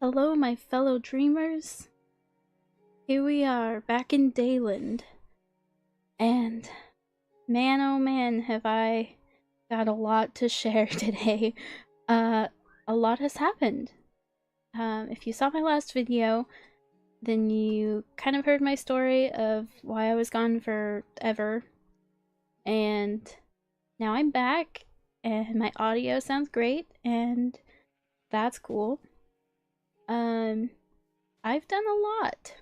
Hello, my fellow dreamers. Here we are, back in Dailand. And man, oh man, have I got a lot to share today. A lot has happened. If you saw my last video, then you kind of heard my story of why I was gone forever. And now I'm back, and my audio sounds great, and that's cool. I've done a lot.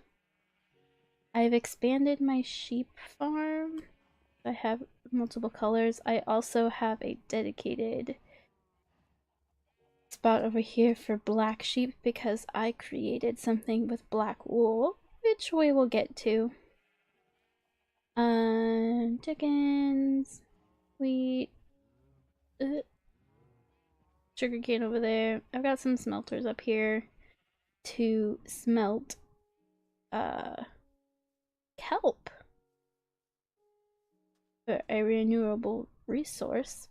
I've expanded my sheep farm. I have multiple colors. I also have a dedicated spot over here for black sheep because I created something with black wool, which we will get to. Chickens, wheat, sugarcane over there. I've got some smelters up here to smelt kelp for a renewable resource,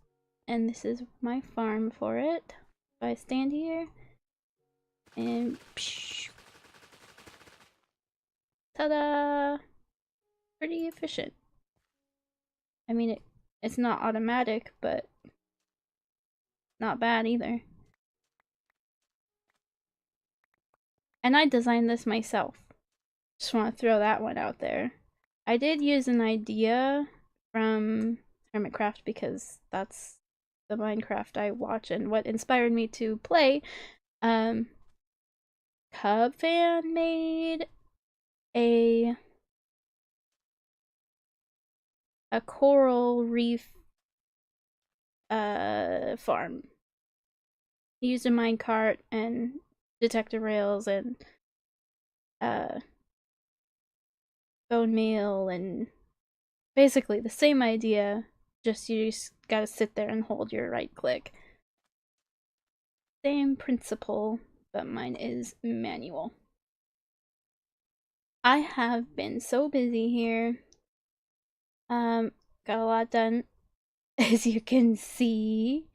and this is my farm for it. So I stand here and ta-da! Pretty efficient. I mean, it's not automatic, but not bad either. And I designed this myself. Just want to throw that one out there. I did use an idea from Hermitcraft because that's the Minecraft I watch and what inspired me to play. Cub Fan made a coral reef farm. He used a minecart and detector rails and bone meal and basically the same idea, just you just gotta sit there and hold your right click. Same principle, but mine is manual. I have been so busy here. Got a lot done. As you can see,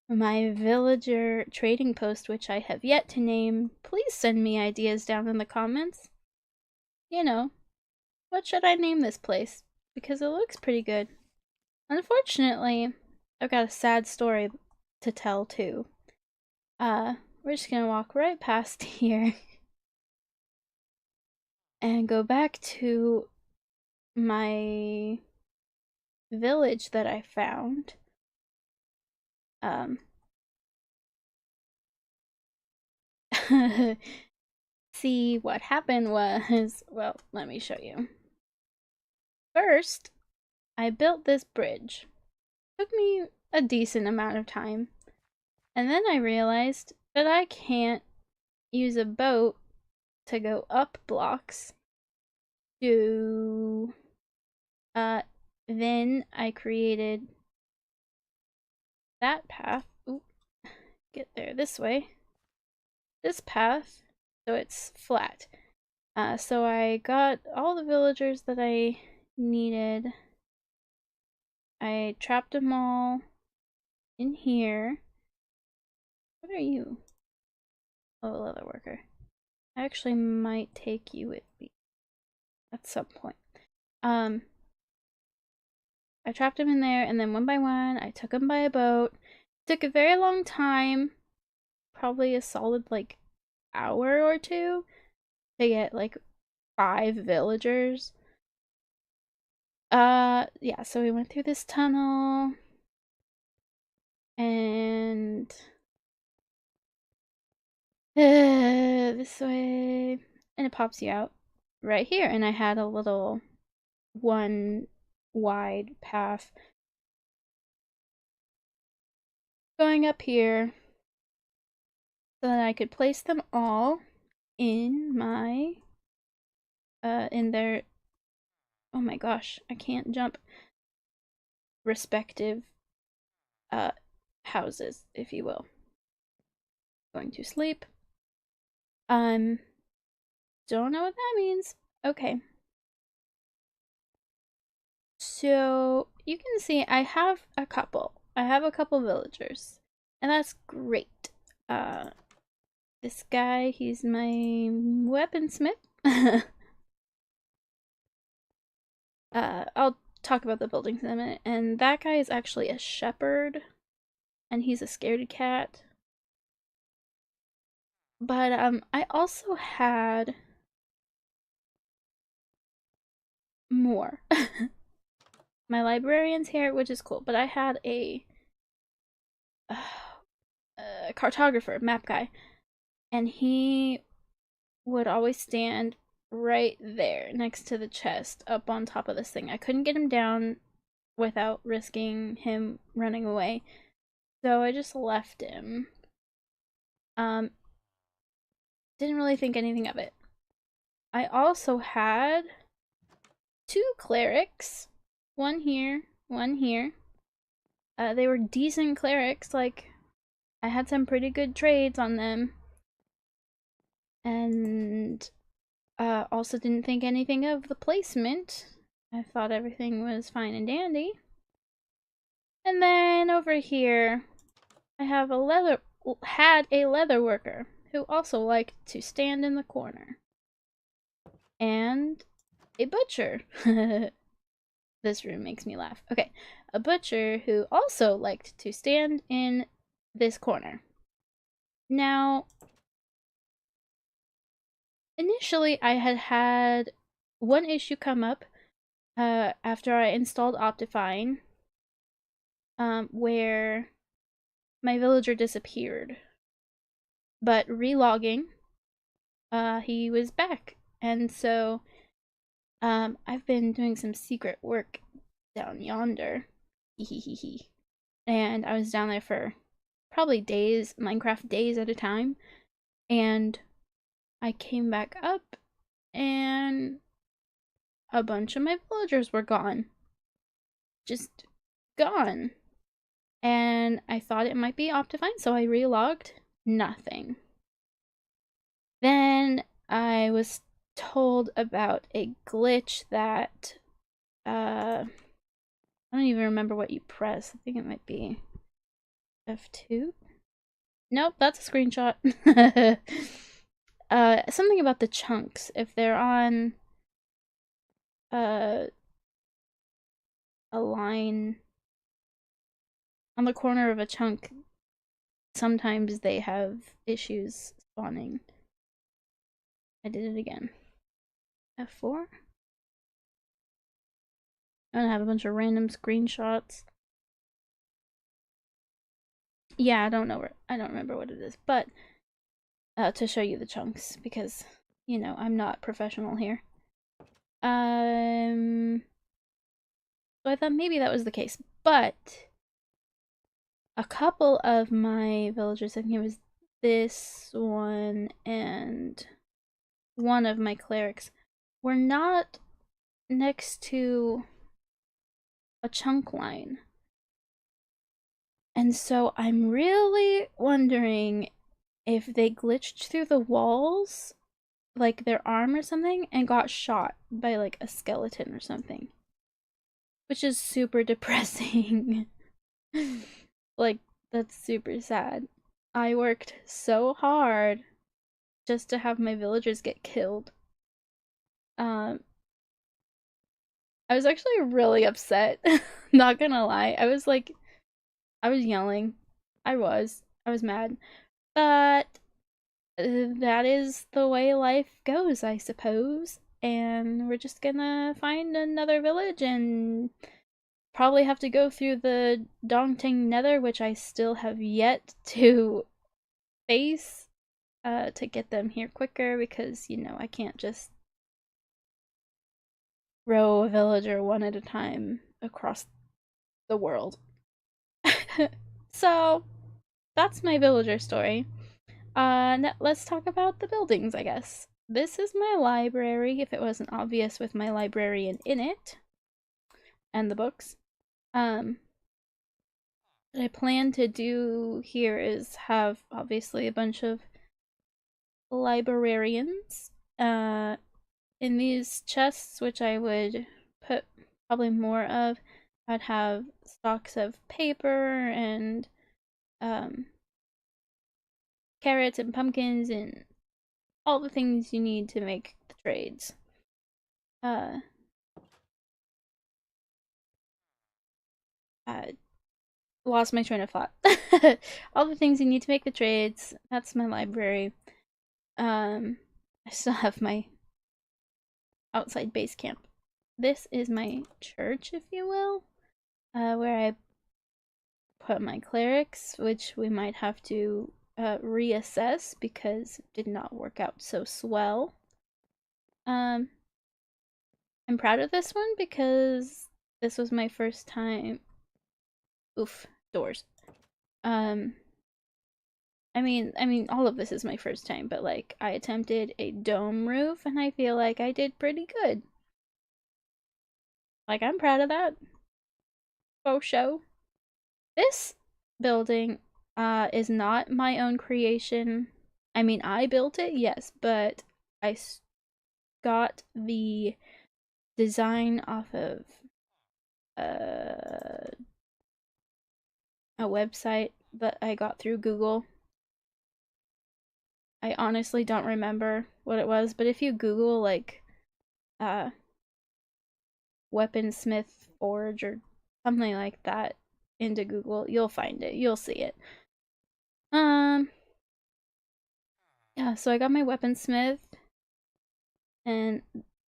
my villager trading post, which I have yet to name. Please send me ideas down in the comments. You know, what should I name this place? Because it looks pretty good. Unfortunately, I've got a sad story to tell too. We're just gonna walk right past here and go back to my village that I found. See, what happened was, well, let me show you. First, I built this bridge. Took me a decent amount of time. And then I realized that I can't use a boat to go up blocks. Then I created that path. Ooh, get there this way. This path, so it's flat. So I got all the villagers that I needed. I trapped them all in here. What are you? Oh, leather worker. I actually might take you with me at some point. I trapped them in there, and then one by one, I took them by a boat. It took a very long time, probably a solid like hour or two, to get like 5 villagers. Yeah, so we went through this tunnel, and this way, and it pops you out right here. And I had a little one wide path going up here so that I could place them all in my in their, oh my gosh, I can't jump, respective houses, if you will. Going to sleep. Don't know what that means. Okay. So you can see I have a couple. I have a couple villagers, and that's great. this guy, he's my weaponsmith. I'll talk about the buildings in a minute. And that guy is actually a shepherd, and he's a scaredy cat. But I also had more. My librarian's here, which is cool, but I had a cartographer, map guy, and he would always stand right there next to the chest up on top of this thing. I couldn't get him down without risking him running away, so I just left him. Didn't really think anything of it. I also had 2 clerics, one here, one here. They were decent clerics, like, I had some pretty good trades on them. And also didn't think anything of the placement. I thought everything was fine and dandy. And then over here, I have had a leather worker who also liked to stand in the corner. And a butcher. This room makes me laugh. Okay, a butcher who also liked to stand in this corner. Now, initially I had one issue come up after I installed Optifine, where my villager disappeared. But relogging, he was back. And so I've been doing some secret work down yonder. And I was down there for probably days, Minecraft days at a time. And I came back up and a bunch of my villagers were gone. Just gone. And I thought it might be Optifine, so I relogged. Nothing. Then I was told about a glitch that I don't even remember what you press. I think it might be F2. Nope, that's a screenshot. Something about the chunks. If they're on a line on the corner of a chunk, sometimes they have issues spawning. I did it again. F4? I'm gonna have a bunch of random screenshots. Yeah, I don't remember what it is, but to show you the chunks, because, you know, I'm not professional here. So I thought maybe that was the case, but a couple of my villagers, I think it was this one and one of my clerics, were not next to a chunk line. And so I'm really wondering if they glitched through the walls, like their arm or something, and got shot by like a skeleton or something. Which is super depressing. Like, that's super sad. I worked so hard just to have my villagers get killed. I was actually really upset. Not gonna lie. I was yelling. I was mad. But that is the way life goes, I suppose. And we're just gonna find another village and probably have to go through the daunting nether, which I still have yet to face, to get them here quicker, because, you know, I can't just row a villager one at a time across the world. So, that's my villager story. Now let's talk about the buildings, I guess. This is my library, if it wasn't obvious with my librarian in it. And the books. What I plan to do here is have, obviously, a bunch of librarians in these chests, which I would put probably more of. I'd have stocks of paper and carrots and pumpkins and all the things you need to make the trades. I lost my train of thought. All the things you need to make the trades. That's my library. I still have my outside base camp. This is my church, if you will, where I put my clerics, which we might have to reassess because it did not work out so swell. I'm proud of this one because this was my first time. Oof, doors. I mean, all of this is my first time, but like, I attempted a dome roof, and I feel like I did pretty good. Like, I'm proud of that. Faux show. This building, is not my own creation. I mean, I built it, yes, but I got the design off of a website that I got through Google. I honestly don't remember what it was, but if you Google like weaponsmith forge or something like that into Google, you'll find it. You'll see it. Yeah, so I got my weaponsmith and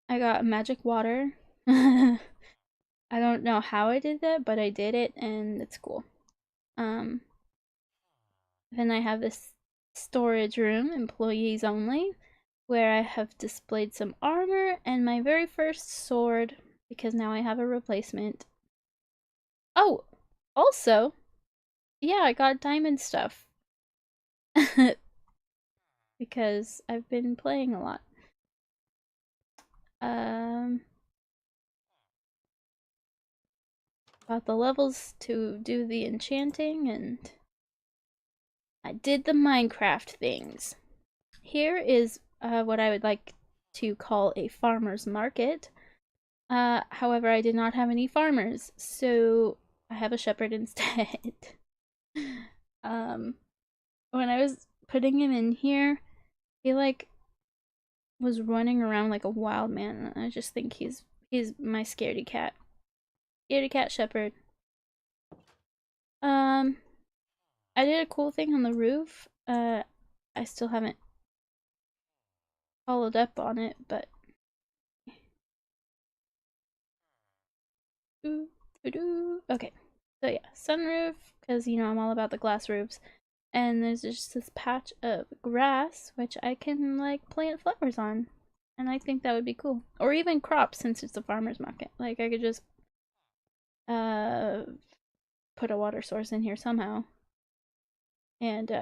I got magic water. I don't know how I did that, but I did it and it's cool. Then I have this storage room, employees only, where I have displayed some armor and my very first sword because now I have a replacement. Oh, also, yeah, I got diamond stuff because I've been playing a lot. Got the levels to do the enchanting, and I did the Minecraft things. Here is what I would like to call a farmer's market. However, I did not have any farmers, so I have a shepherd instead. When I was putting him in here, he like was running around like a wild man. I just think he's my scaredy cat. Scaredy cat shepherd. I did a cool thing on the roof. I still haven't followed up on it, but okay. So yeah, sunroof, because you know I'm all about the glass roofs. And there's just this patch of grass which I can like plant flowers on. And I think that would be cool. Or even crops since it's a farmer's market. Like I could just put a water source in here somehow. And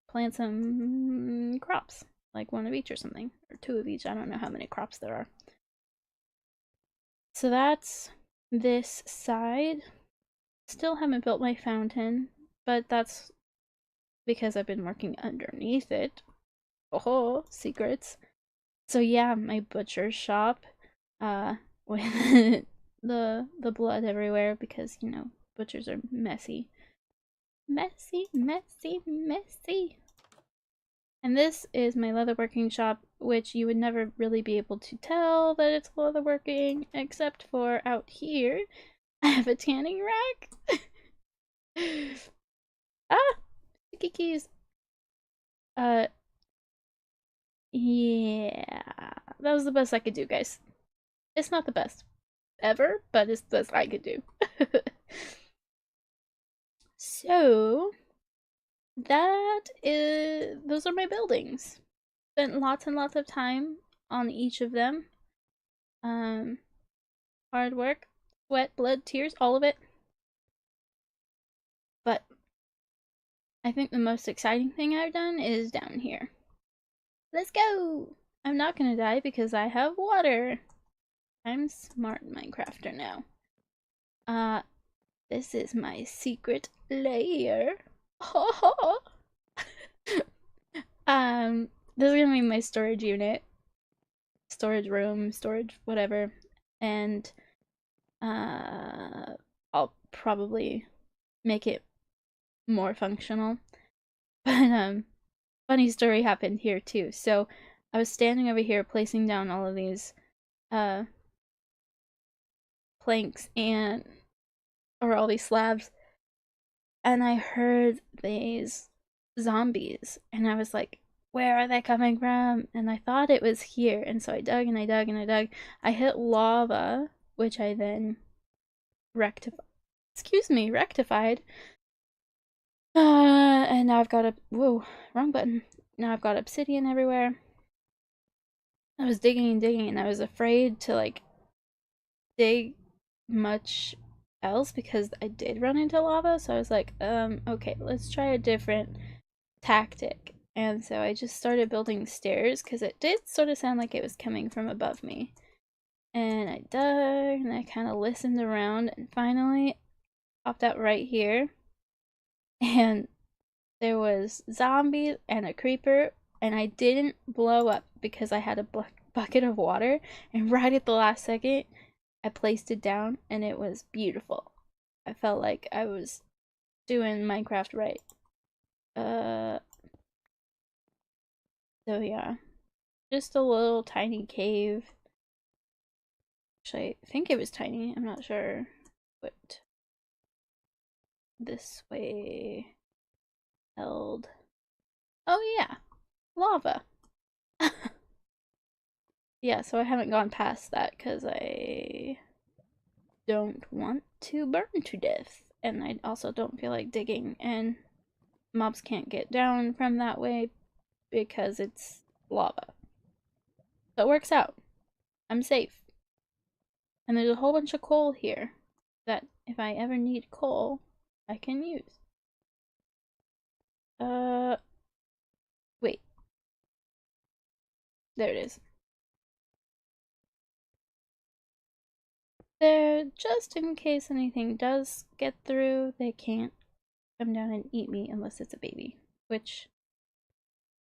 plant some crops. Like one of each or something. Or two of each. I don't know how many crops there are. So that's this side. Still haven't built my fountain, but that's because I've been working underneath it. Oh, secrets. So yeah, my butcher shop, with the blood everywhere because you know butchers are messy, messy, messy, messy. And this is my leatherworking shop, which you would never really be able to tell that it's leatherworking, except for out here, I have a tanning rack. Ah, sticky keys. Yeah, that was the best I could do, guys. It's not the best ever, but it's the best I could do. So those are my buildings. Spent lots and lots of time on each of them. Hard work, sweat, blood, tears, all of it. But I think the most exciting thing I've done is down here. Let's go! I'm not gonna die because I have water. I'm smart Minecrafter now. This is my secret lair. This is gonna be my storage unit, storage room, storage whatever, and I'll probably make it more functional. But funny story happened here too. So I was standing over here placing down all of these uh planks and or all these slabs, and I heard these zombies, and I was like, where are they coming from? And I thought it was here, and so I dug and I dug and I dug. I hit lava, which I then rectified. And now I've got whoa, wrong button. Now I've got obsidian everywhere. I was digging and digging, and I was afraid to like dig much else because I did run into lava. So I was like, okay, let's try a different tactic. And so I just started building stairs because it did sort of sound like it was coming from above me. And I dug and I kind of listened around, and finally popped out right here. And there was zombies and a creeper, and I didn't blow up because I had a bucket of water, and right at the last second I placed it down, and it was beautiful. I felt like I was doing Minecraft right. So yeah, just a little tiny cave. Actually, I think it was tiny, I'm not sure. But this way held. Oh yeah, lava. Yeah, so I haven't gone past that because I don't want to burn to death. And I also don't feel like digging, and mobs can't get down from that way because it's lava. So it works out. I'm safe. And there's a whole bunch of coal here that if I ever need coal, I can use. Wait. There it is. There, just in case anything does get through, they can't come down and eat me unless it's a baby. Which,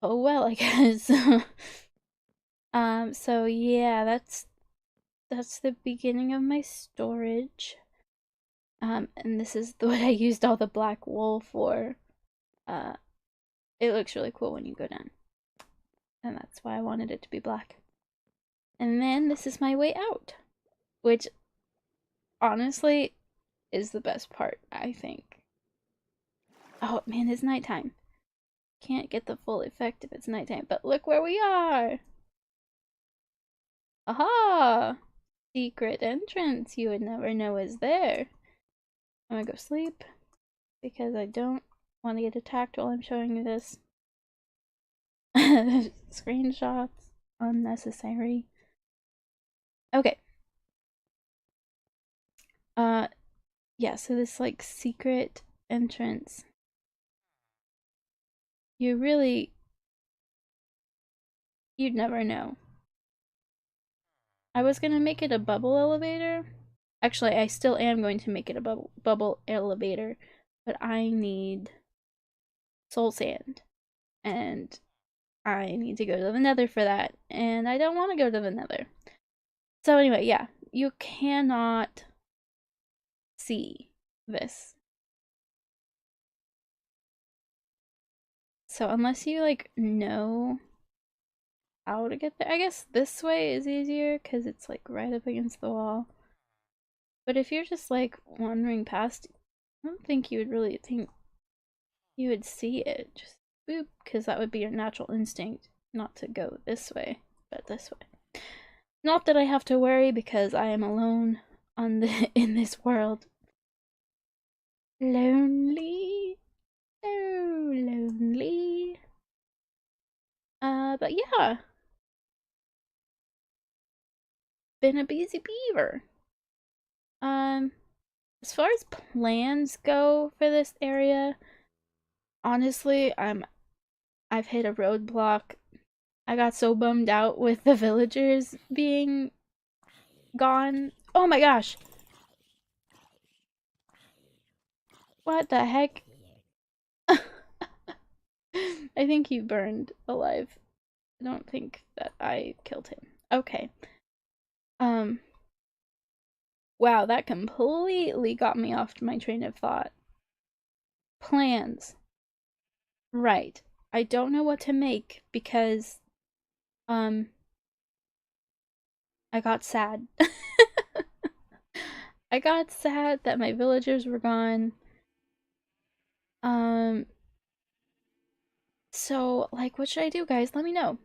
oh well, I guess. So yeah, that's the beginning of my storage. And this is what I used all the black wool for. Uh, it looks really cool when you go down. And that's why I wanted it to be black. And then this is my way out, which honestly is the best part, I think. Oh man, it's nighttime. Can't get the full effect if it's nighttime, but look where we are! Aha! Secret entrance you would never know is there. I'm gonna go sleep because I don't want to get attacked while I'm showing you this. Screenshots. Unnecessary. Okay. Yeah, so this like secret entrance. You'd never know. I was gonna make it a bubble elevator. Actually, I still am going to make it a bubble elevator, but I need soul sand, and I need to go to the nether for that, and I don't want to go to the nether. So anyway, yeah, you cannot see this. So unless you like know how to get there, I guess this way is easier because it's like right up against the wall. But if you're just like wandering past, I don't think you would really think you would see it. Just boop, because that would be your natural instinct not to go this way, but this way. Not that I have to worry because I am alone on the in this world. Lonely, so lonely. But yeah, been a busy beaver. As far as plans go for this area, honestly, I've hit a roadblock. I got so bummed out with the villagers being gone. Oh my gosh. What the heck? I think he burned alive. I don't think that I killed him. Okay. Wow, that completely got me off my train of thought. Plans. Right. I don't know what to make because um I got sad. I got sad that my villagers were gone. Um so like what should I do, guys? Let me know.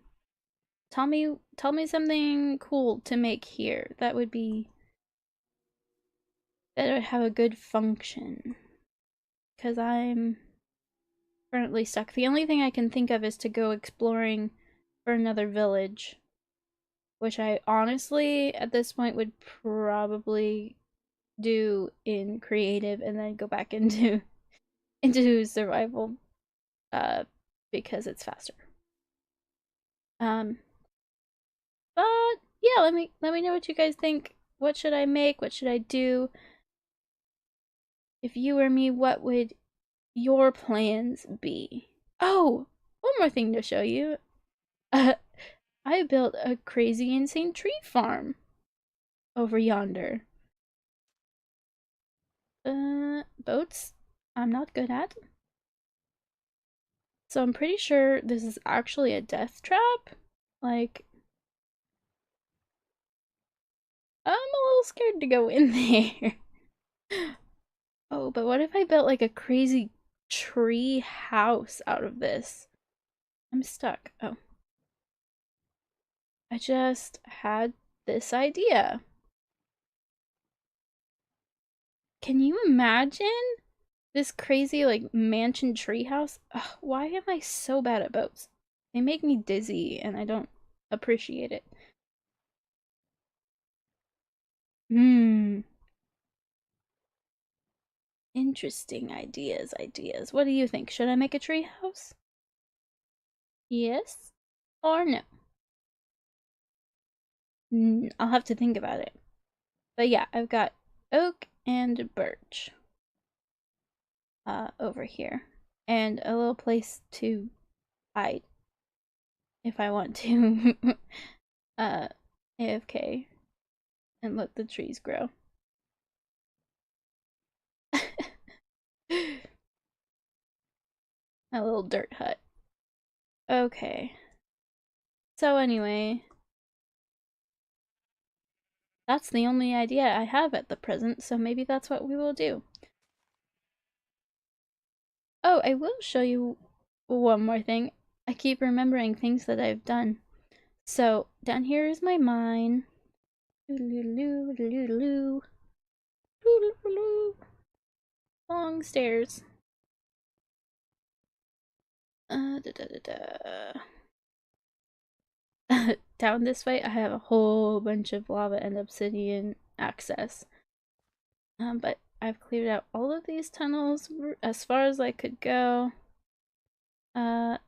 Tell me something cool to make here. That would have a good function. Cuz I'm currently stuck. The only thing I can think of is to go exploring for another village, which I honestly at this point would probably do in creative and then go back into into survival uh because it's faster. Um but yeah, let me know what you guys think. What should I make? What should I do? If you were me, what would your plans be? Oh, one more thing to show you. Uh, I built a crazy insane tree farm over yonder. Boats I'm not good at. So I'm pretty sure this is actually a death trap. Like, I'm a little scared to go in there. Oh, but what if I built like a crazy tree house out of this? I'm stuck. Oh, I just had this idea. Can you imagine this crazy like mansion treehouse? Why am I so bad at boats? They make me dizzy and I don't appreciate it. Hmm. Interesting ideas. What do you think? Should I make a treehouse? Yes or no? I'll have to think about it. But yeah, I've got oak and birch over here. And a little place to hide if I want to AFK and let the trees grow. A little dirt hut. Okay. So anyway, that's the only idea I have at the present, so maybe that's what we will do. Oh, I will show you one more thing. I keep remembering things that I've done. So, down here is my mine. Long stairs. Da, da, da, da. Down this way, I have a whole bunch of lava and obsidian access. But I've cleared out all of these tunnels as far as I could go. I've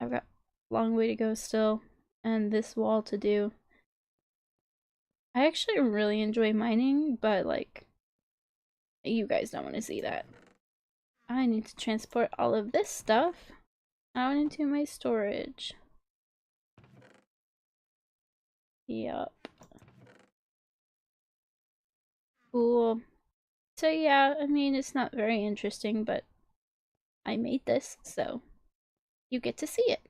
got a long way to go still, and this wall to do. I actually really enjoy mining, but like, you guys don't want to see that. I need to transport all of this stuff out into my storage. Yup. Cool. So yeah, I mean, it's not very interesting, but I made this, so you get to see it.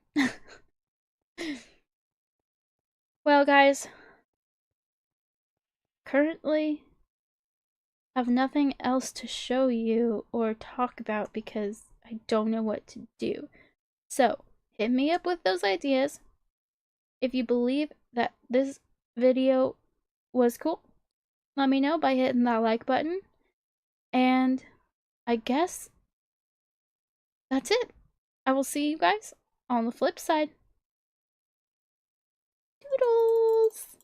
Well, guys, currently have nothing else to show you or talk about because I don't know what to do. So, hit me up with those ideas. If you believe that this video was cool, let me know by hitting that like button. And I guess that's it. I will see you guys on the flip side. Doodles!